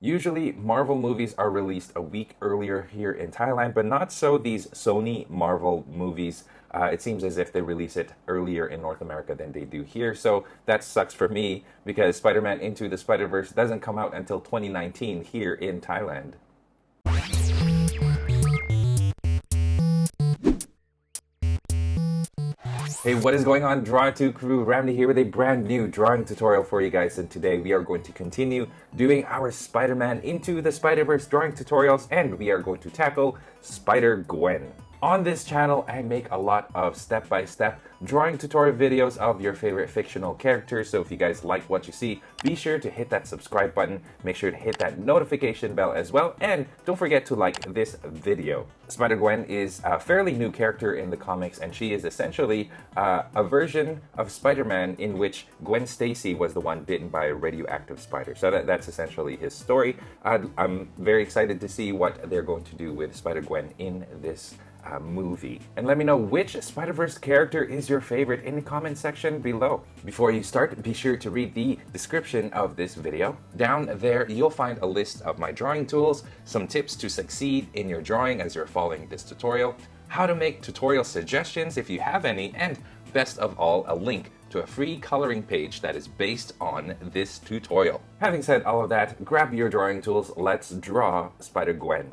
Usually, Marvel movies are released a week earlier here in Thailand, but not so these Sony Marvel movies. It seems as if they release it earlier in North America than they do here. So that sucks for me because Spider-Man Into the Spider-Verse doesn't come out until 2019 here in Thailand. Hey, what is going on, Draw 2 crew? Ramny here with a brand new drawing tutorial for you guys, and today we are going to continue doing our Spider-Man Into the Spider-Verse drawing tutorials, and we are going to tackle Spider-Gwen. On this channel, I make a lot of step-by-step drawing tutorial videos of your favorite fictional characters, so if you guys like what you see, be sure to hit that subscribe button, make sure to hit that notification bell as well, and don't forget to like this video. Spider-Gwen is a fairly new character in the comics, and she is essentially a version of Spider-Man in which Gwen Stacy was the one bitten by a radioactive spider. So that's essentially his story. I'm very excited to see what they're going to do with Spider-Gwen in this movie. And let me know which Spider-Verse character is your favorite in the comment section below. Before you start, be sure to read the description of this video. Down there, you'll find a list of my drawing tools, some tips to succeed in your drawing as you're following this tutorial, how to make tutorial suggestions if you have any, and best of all, a link to a free coloring page that is based on this tutorial. Having said all of that, grab your drawing tools, let's draw Spider-Gwen.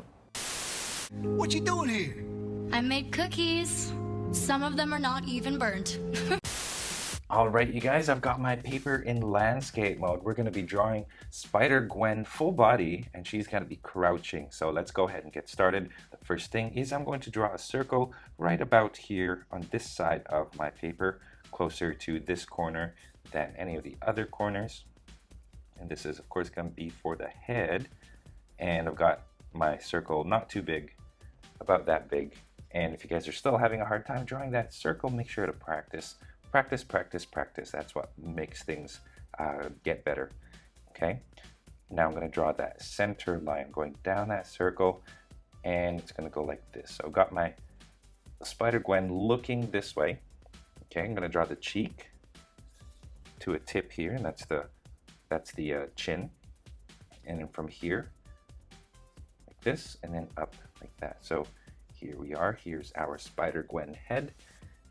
What you doing here? I made cookies. Some of them are not even burnt. Alright, you guys, I've got my paper in landscape mode. We're going to be drawing Spider-Gwen full body, and she's going to be crouching. So let's go ahead and get started. The first thing is I'm going to draw a circle right about here on this side of my paper, closer to this corner than any of the other corners. And this is, of course, going to be for the head. And I've got my circle not too big, about that big. And if you guys are still having a hard time drawing that circle, make sure to practice. Practice, practice, practice. That's what makes things get better. Okay? Now I'm going to draw that center line going down that circle, and it's going to go like this. So I've got my Spider-Gwen looking this way. Okay, I'm going to draw the cheek to a tip here, and that's the chin. And then from here, like this, and then up like that. So here we are. Here's our Spider-Gwen head,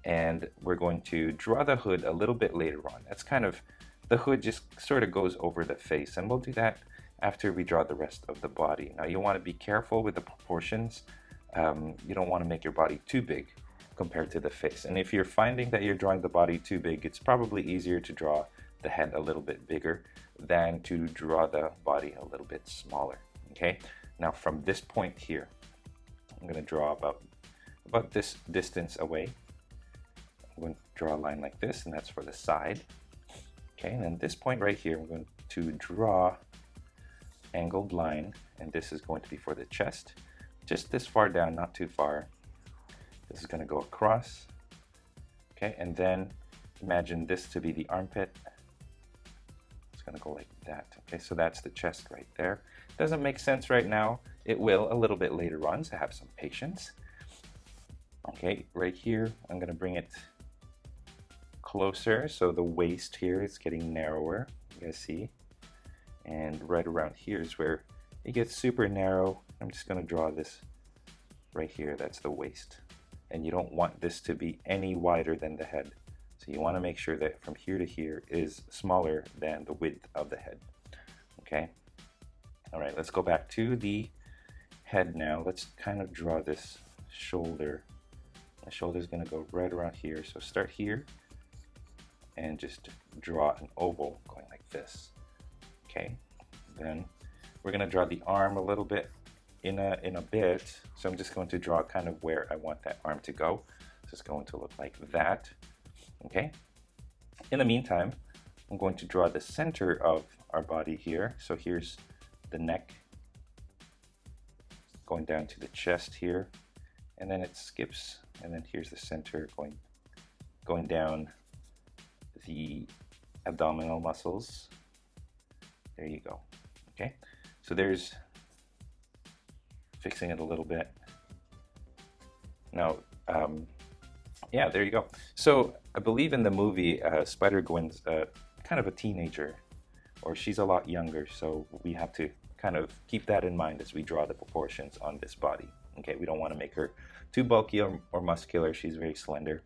and we're going to draw the hood a little bit later on. That's kind of, the hood just sort of goes over the face, and we'll do that after we draw the rest of the body. Now you want to be careful with the proportions. You don't want to make your body too big compared to the face, and if you're finding that you're drawing the body too big, it's probably easier to draw the head a little bit bigger than to draw the body a little bit smaller. Okay, now from this point here, I'm going to draw about this distance away. I'm going to draw a line like this, and that's for the side. Okay, and then this point right here, I'm going to draw angled line, and this is going to be for the chest. Just this far down, not too far. This is going to go across. Okay, and then imagine this to be the armpit. It's going to go like that. Okay, so that's the chest right there. Doesn't make sense right now. It will a little bit later on, so have some patience. Okay, right here, I'm going to bring it closer, so the waist here is getting narrower, you guys see. And right around here is where it gets super narrow. I'm just going to draw this right here, that's the waist. And you don't want this to be any wider than the head. So you want to make sure that from here to here is smaller than the width of the head. Okay. All right, let's go back to the head now. Let's kind of draw this shoulder. The shoulder is going to go right around here. So start here and just draw an oval going like this. Okay. Then we're going to draw the arm a little bit in a bit. So I'm just going to draw kind of where I want that arm to go. So it's going to look like that. Okay. In the meantime, I'm going to draw the center of our body here. So here's the neck going down to the chest here, and then it skips, and then here's the center going down the abdominal muscles. There you go. Okay, so there's fixing it a little bit. Now, yeah, there you go. So I believe in the movie, Spider-Gwen's kind of a teenager, or she's a lot younger, so we have to kind of keep that in mind as we draw the proportions on this body. Okay, we don't want to make her too bulky or muscular. She's very slender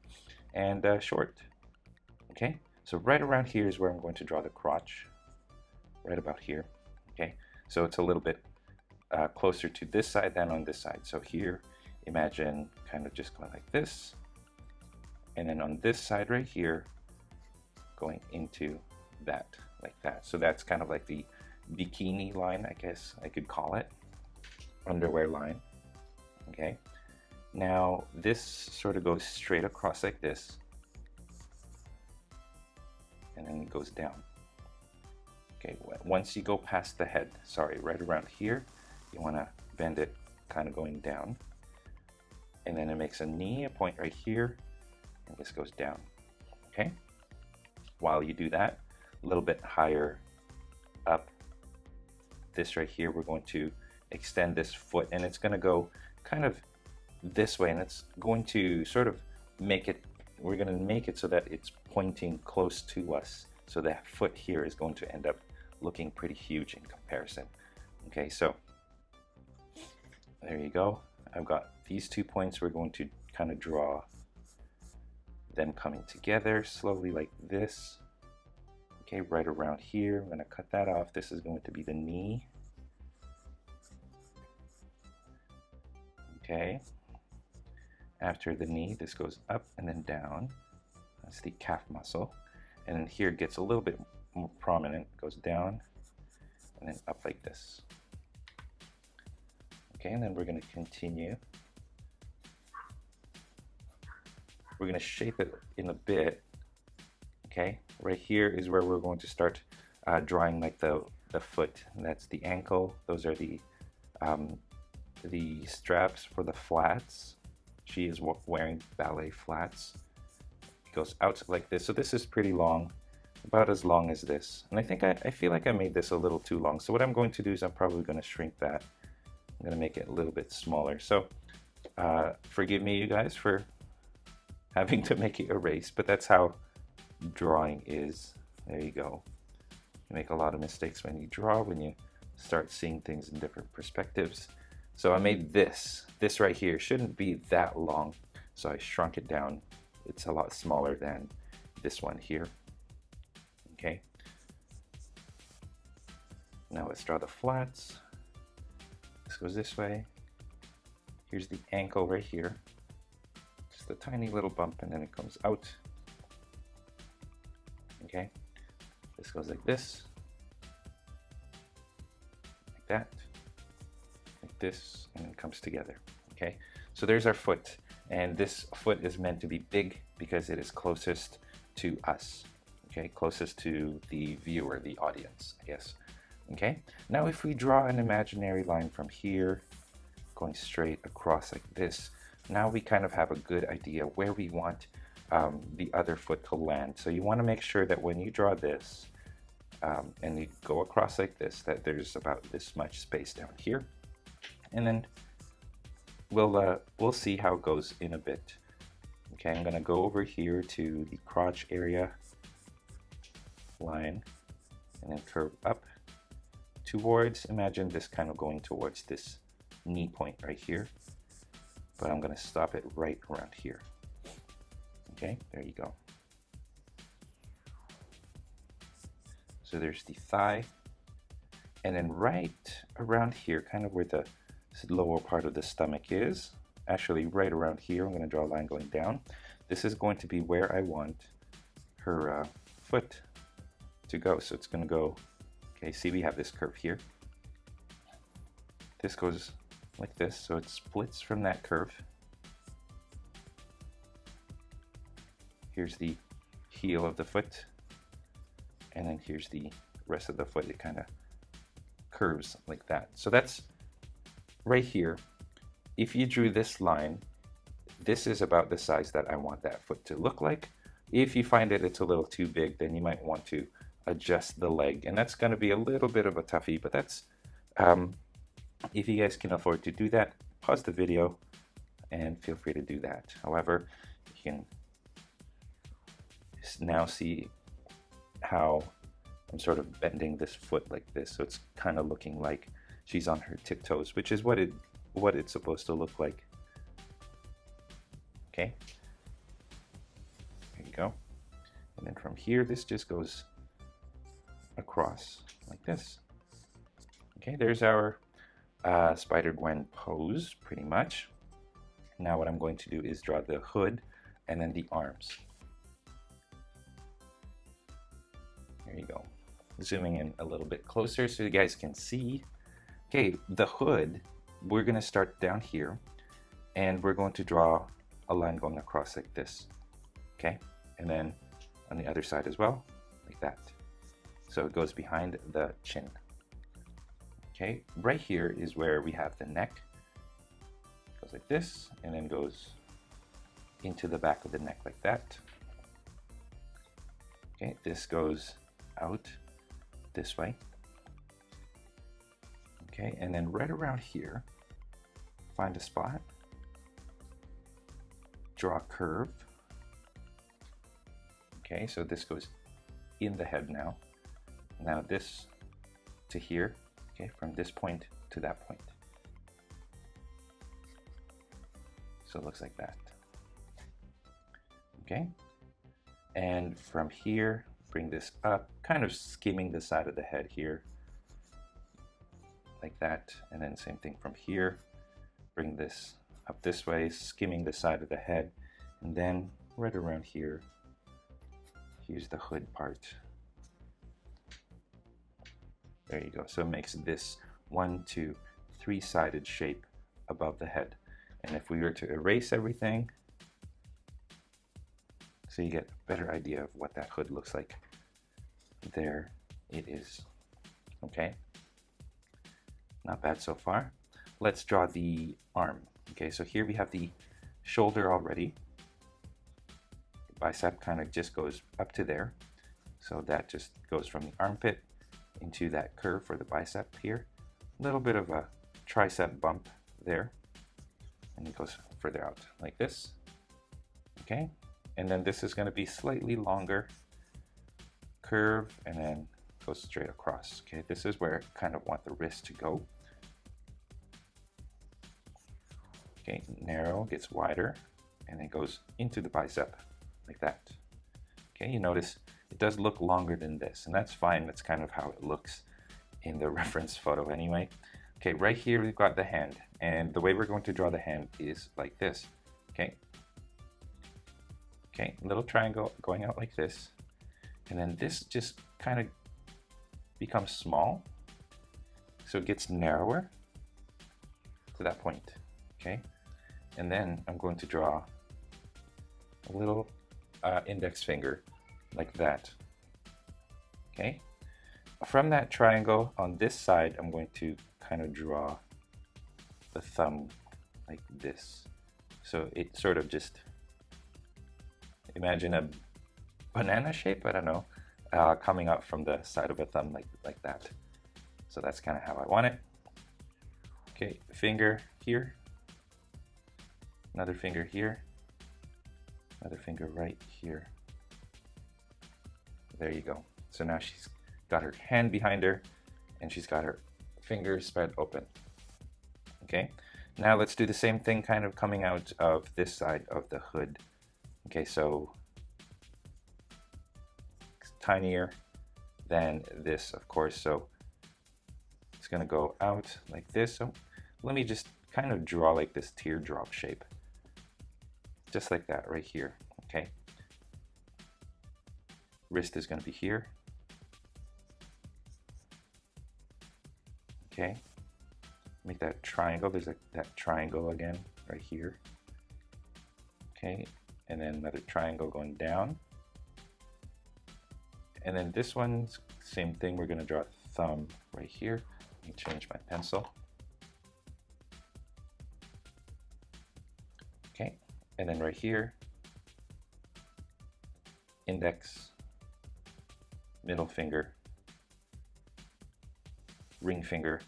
and short. Okay, so right around here is where I'm going to draw the crotch, right about here. Okay, so it's a little bit closer to this side than on this side. So here, imagine kind of just going like this, and then on this side right here, going into that, like that. So that's kind of like the bikini line, I guess I could call it, underwear line. Okay, now this sort of goes straight across like this, and then it goes down. Okay, once you go past the head, sorry, right around here, you want to bend it kind of going down, and then it makes a knee, a point right here, and this goes down. Okay, while you do that, a little bit higher up, this right here, we're going to extend this foot, and it's going to go kind of this way, and it's going to sort of make it, we're going to make it so that it's pointing close to us, so that foot here is going to end up looking pretty huge in comparison. Okay, so there you go. I've got these 2 points. We're going to kind of draw them coming together slowly like this. Okay, right around here, I'm going to cut that off. This is going to be the knee. Okay, after the knee, this goes up and then down. That's the calf muscle. And then here it gets a little bit more prominent, goes down and then up like this. Okay, and then we're going to continue. We're going to shape it in a bit. Okay, right here is where we're going to start drawing like the foot. And that's the ankle. Those are the straps for the flats. She is wearing ballet flats. It goes out like this. So this is pretty long, about as long as this. And I think I feel like I made this a little too long. So what I'm going to do is I'm probably going to shrink that. I'm going to make it a little bit smaller. So forgive me, you guys, for having to make it a race, but that's how drawing is. There you go. You make a lot of mistakes when you draw, when you start seeing things in different perspectives. So I made this right here shouldn't be that long, so I shrunk it down. It's a lot smaller than this one here. Okay, now let's draw the flats. This goes this way. Here's the ankle right here, just a tiny little bump, and then it comes out. Okay, this goes like this, like that, like this, and it comes together. Okay, so there's our foot, and this foot is meant to be big because it is closest to us. Okay, closest to the viewer, the audience, I guess. Okay, now if we draw an imaginary line from here, going straight across like this, now we kind of have a good idea where we want the other foot to land. So you want to make sure that when you draw this and you go across like this, that there's about this much space down here, and then we'll see how it goes in a bit. Okay, I'm going to go over here to the crotch area line and then curve up towards, imagine this kind of going towards this knee point right here, but I'm going to stop it right around here. Okay, there you go. So there's the thigh, and then right around here, kind of where the lower part of the stomach is, actually right around here, I'm going to draw a line going down. This is going to be where I want her foot to go. So it's going to go, okay, see we have this curve here. This goes like this, so it splits from that curve. Here's the heel of the foot, and then here's the rest of the foot. It kind of curves like that. So that's right here. If you drew this line, this is about the size that I want that foot to look like. If you find it's a little too big, then you might want to adjust the leg, and that's going to be a little bit of a toughie, but that's if you guys can afford to do that, pause the video and feel free to do that. However, you can now see how I'm sort of bending this foot like this, so it's kind of looking like she's on her tiptoes, which is what it's supposed to look like. Okay, there you go. And then from here, this just goes across like this. Okay, there's our Spider-Gwen pose, pretty much. Now what I'm going to do is draw the hood and then the arms. There you go. Zooming in a little bit closer so you guys can see. Okay, the hood, we're going to start down here, and we're going to draw a line going across like this. Okay, and then on the other side as well, like that. So it goes behind the chin. Okay, right here is where we have the neck. Goes like this, and then goes into the back of the neck like that. Okay, this goes out this way. Okay, and then right around here, find a spot, draw a curve. Okay, so this goes in the head now. Now this to here, okay, from this point to that point. So it looks like that. Okay, and from here, bring this up, kind of skimming the side of the head here, like that, and then same thing from here, bring this up this way, skimming the side of the head, and then right around here, here's the hood part. There you go. So it makes this 1, 2, 3-sided shape above the head. And if we were to erase everything, so you get a better idea of what that hood looks like, there it is. Okay, not bad so far. Let's draw the arm. Okay, so here we have the shoulder already. The bicep kind of just goes up to there. So that just goes from the armpit into that curve for the bicep here. A little bit of a tricep bump there. And it goes further out like this. Okay, and then this is going to be slightly longer. Curve, and then go straight across. Okay, this is where I kind of want the wrist to go. Okay, narrow, gets wider, and then goes into the bicep like that. Okay, you notice it does look longer than this, and that's fine. That's kind of how it looks in the reference photo anyway. Okay, right here we've got the hand, and the way we're going to draw the hand is like this. Okay, okay, little triangle going out like this, and then this just kind of becomes small, so it gets narrower to that point. Okay, and then I'm going to draw a little index finger like that. Okay, from that triangle on this side, I'm going to kind of draw the thumb like this. So it sort of just, imagine a banana shape, I don't know, coming up from the side of a thumb like that. So that's kind of how I want it. Okay, finger here, another finger here, another finger right here. There you go. So now she's got her hand behind her, and she's got her fingers spread open. Okay, now let's do the same thing kind of coming out of this side of the hood. Okay, so it's tinier than this, of course, so it's gonna go out like this. So let me just kind of draw like this teardrop shape, just like that right here. Okay, wrist is gonna be here. Okay, make that triangle. There's that triangle again right here. Okay, and then another triangle going down. And then this one's same thing. We're gonna draw a thumb right here. Let me change my pencil. Okay, and then right here, index, middle finger, ring finger,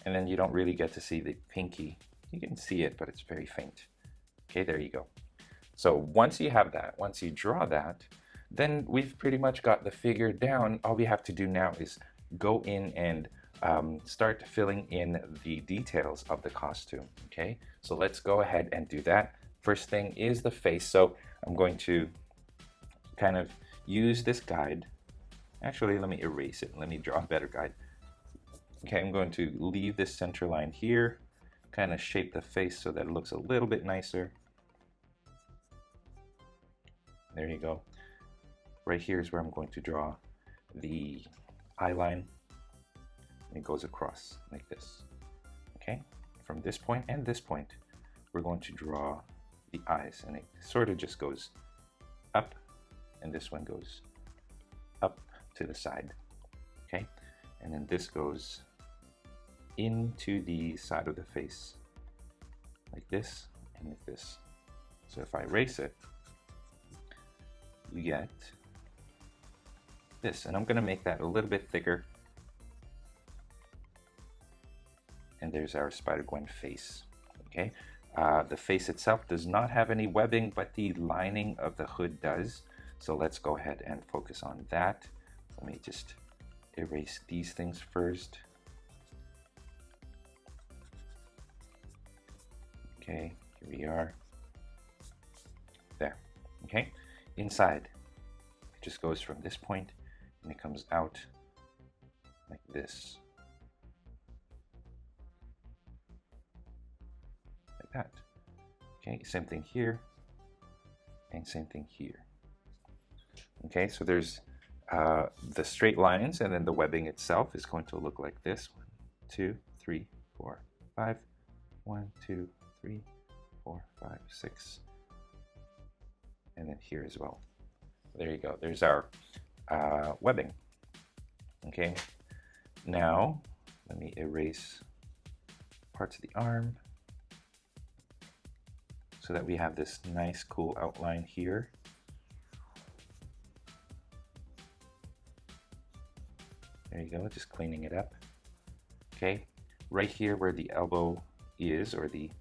and then you don't really get to see the pinky. You can see it, but it's very faint. Okay, there you go. So once you have that, once you draw that, then we've pretty much got the figure down. All we have to do now is go in and start filling in the details of the costume. Okay, so let's go ahead and do that. First thing is the face. So I'm going to kind of use this guide. Actually, let me erase it. Let me draw a better guide. Okay, I'm going to leave this center line here, kind of shape the face so that it looks a little bit nicer. There you go. Right here is where I'm going to draw the eye line. It goes across like this. Okay, from this point and this point, we're going to draw the eyes, and it sort of just goes up, and this one goes up to the side. Okay, and then this goes into the side of the face like this and like this. So if I erase it, you get this, and I'm going to make that a little bit thicker. And there's our Spider-Gwen face. Okay, the face itself does not have any webbing, but the lining of the hood does. So let's go ahead and focus on that. Let me just erase these things first. Okay, here we are. There. Okay, inside, it just goes from this point and it comes out like this. Like that. Okay, same thing here and same thing here. Okay, so there's the straight lines, and then the webbing itself is going to look like this. 1, 2, 3, 4, 5. 1, 2, 3, 4, 5, 6. And then here as well. There you go. There's our webbing. Okay, now let me erase parts of the arm so that we have this nice cool outline here. There you go, just cleaning it up. Okay, right here where the elbow is, or the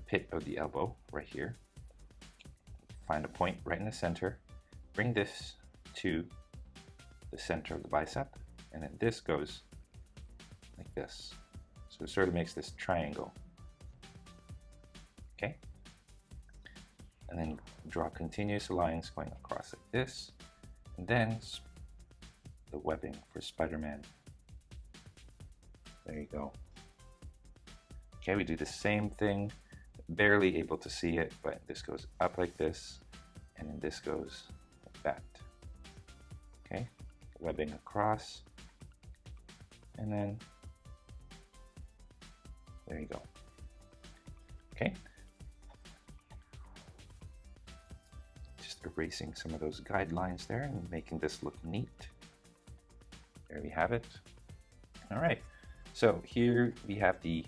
pit of the elbow, right here. Find a point right in the center. Bring this to the center of the bicep, and then this goes like this. So it sort of makes this triangle. Okay, and then draw continuous lines going across like this, and then the webbing for Spider-Man. There you go. Okay, we do the same thing, barely able to see it, but this goes up like this, and then this goes like that. Okay, webbing across, and then there you go. Okay, just erasing some of those guidelines there and making this look neat. There we have it. All right, so here we have the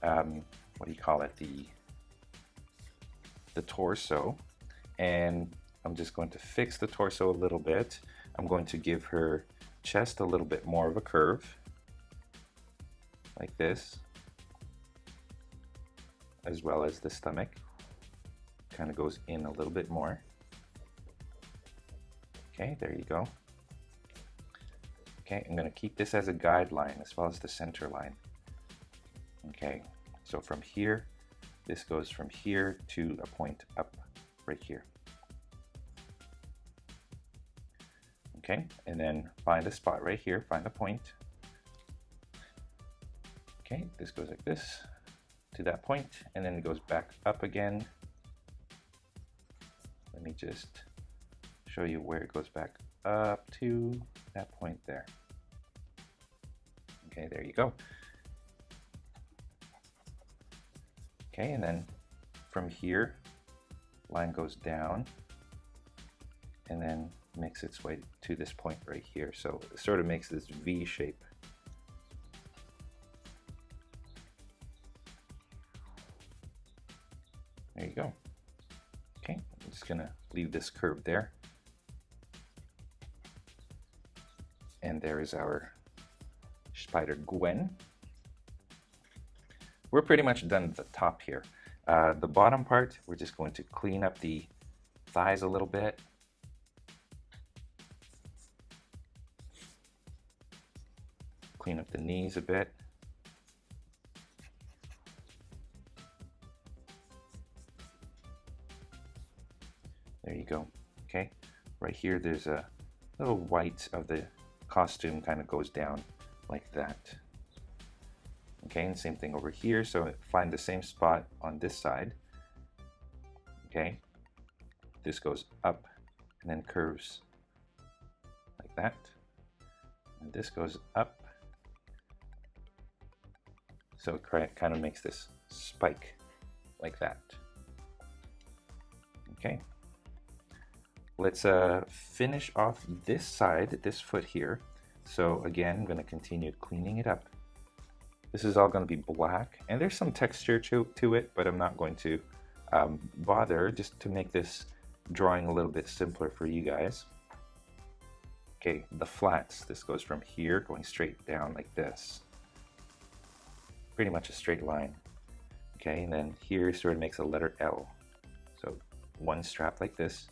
what do you call it, the torso, and I'm just going to fix the torso a little bit. I'm going to give her chest a little bit more of a curve like this, as well as the stomach kind of goes in a little bit more. Okay, there you go. Okay, I'm going to keep this as a guideline as well as the center line. Okay, so from here, this goes from here to a point up right here. Okay, and then find a spot right here, find a point. Okay, this goes like this to that point, and then it goes back up again. Let me just show you where it goes back up to that point there. Okay, there you go. Okay, and then from here, line goes down and then makes its way to this point right here. So it sort of makes this V shape. There you go. Okay, I'm just gonna leave this curve there. And there is our Spider-Gwen. We're pretty much done at the top here. The bottom part, we're just going to clean up the thighs a little bit. clean up the knees a bit. There you go. Okay, right here there's a little white of the costume kind of goes down like that. Okay, and same thing over here. So find the same spot on this side. Okay, this goes up and then curves like that. And this goes up. So it kind of makes this spike like that. Okay. Let's finish off this side, this foot here. So again, I'm going to continue cleaning it up. This is all going to be black, and there's some texture to it, but I'm not going to bother, just to make this drawing a little bit simpler for you guys. Okay, the flats, this goes from here going straight down like this. Pretty much a straight line. Okay, and then here sort of makes a letter L. So one strap like this,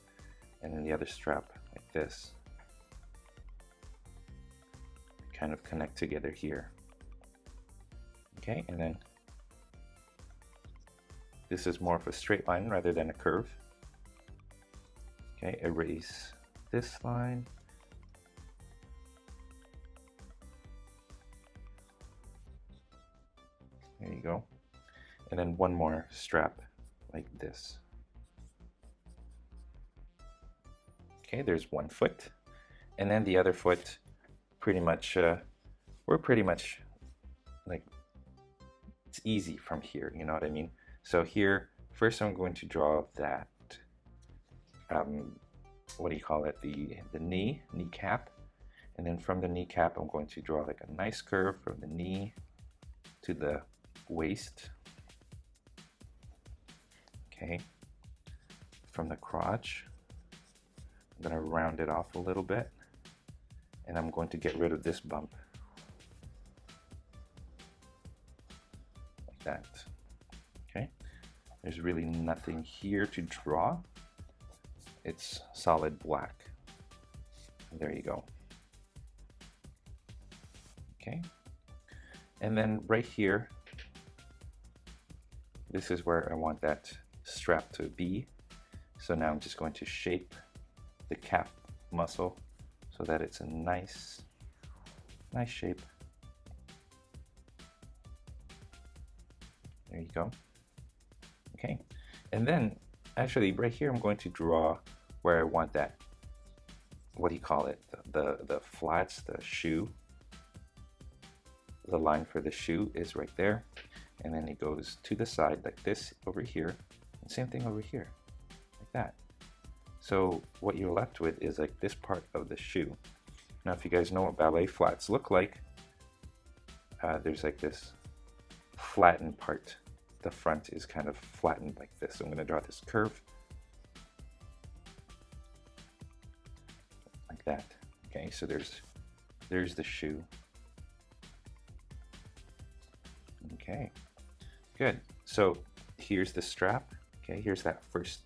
and then the other strap like this. Kind of connect together here. Okay, and then this is more of a straight line rather than a curve. Okay, erase this line. There you go. And then one more strap like this. Okay, there's one foot. And then the other foot, pretty much, we're pretty much like, it's easy from here, you know what I mean? So here, first I'm going to draw that, what do you call it? The kneecap. And then from the kneecap, I'm going to draw like a nice curve from the knee to the waist. Okay. From the crotch, I'm going to round it off a little bit. And I'm going to get rid of this bump. Like that. Okay. There's really nothing here to draw. It's solid black. There you go. Okay. And then right here, this is where I want that strap to be. So now I'm just going to shape the calf muscle so that it's a nice shape. There you go. Okay. And then actually right here I'm going to draw where I want that, what do you call it? The flats, the shoe. The line for the shoe is right there. And then it goes to the side like this over here. And same thing over here, like that. So what you're left with is like this part of the shoe. Now if you guys know what ballet flats look like, there's like this flattened part. The front is kind of flattened like this. So I'm going to draw this curve like that. Okay, so there's the shoe. Okay, good. So here's the strap. Okay, here's that first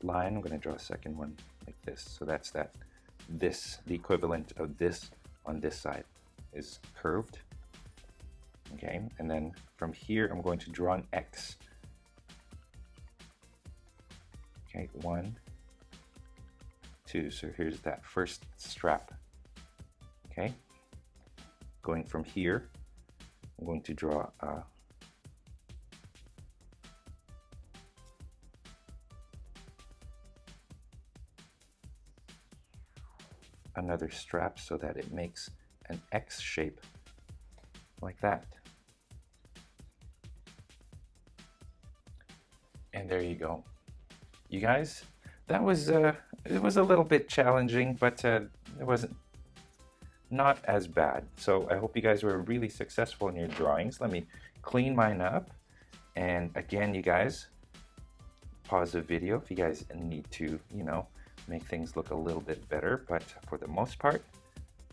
line. I'm going to draw a second one like this. So that's the equivalent of this on this side is curved. Okay, and then from here I'm going to draw an X. Okay, 1, 2. So here's that first strap. Okay, going from here, I'm going to draw another strap so that it makes an X shape like that. And there you go. You guys, that was it was a little bit challenging, but it wasn't not as bad. So I hope you guys were really successful in your drawings. Let me clean mine up. And again, you guys, pause the video if you guys need to, you know, make things look a little bit better. But for the most part,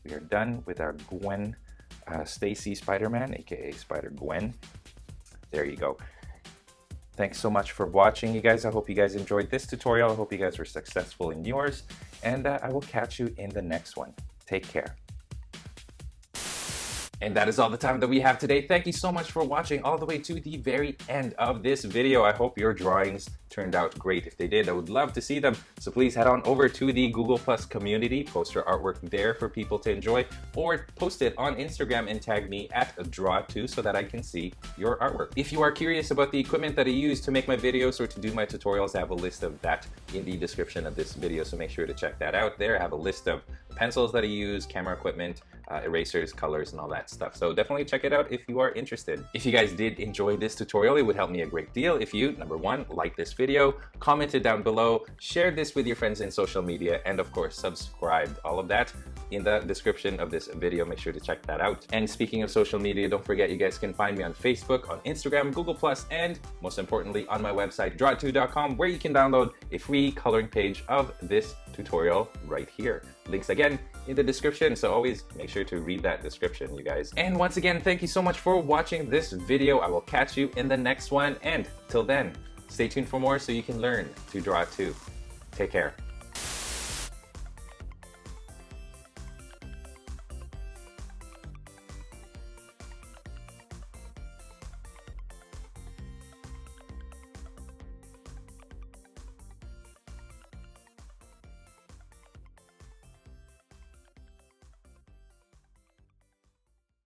we are done with our Gwen Stacy Spider-Man, aka Spider-Gwen. There you go. Thanks so much for watching, you guys. I hope you guys enjoyed this tutorial. I hope you guys were successful in yours. And I will catch you in the next one. Take care. And that is all the time that we have today. Thank you so much for watching all the way to the very end of this video. I hope your drawings turned out great. If they did, I would love to see them. So please head on over to the Google Plus community, post your artwork there for people to enjoy, or post it on Instagram and tag me at draw2 so that I can see your artwork. If you are curious about the equipment that I use to make my videos or to do my tutorials, I have a list of that in the description of this video, so make sure to check that out there. I have a list of pencils that I use, camera equipment, erasers, colors, and all that stuff. So definitely check it out if you are interested. If you guys did enjoy this tutorial, it would help me a great deal if you, number one, like this video, commented down below, shared this with your friends in social media, and of course, subscribed. All of that in the description of this video. Make sure to check that out. And speaking of social media, don't forget you guys can find me on Facebook, on Instagram, Google+, and most importantly on my website, draw2.com, where you can download a free coloring page of this tutorial right here. Links again in the description, so always make sure to read that description, you guys. And once again, thank you so much for watching this video. I will catch you in the next one, and till then, stay tuned for more so you can learn to draw too. Take care.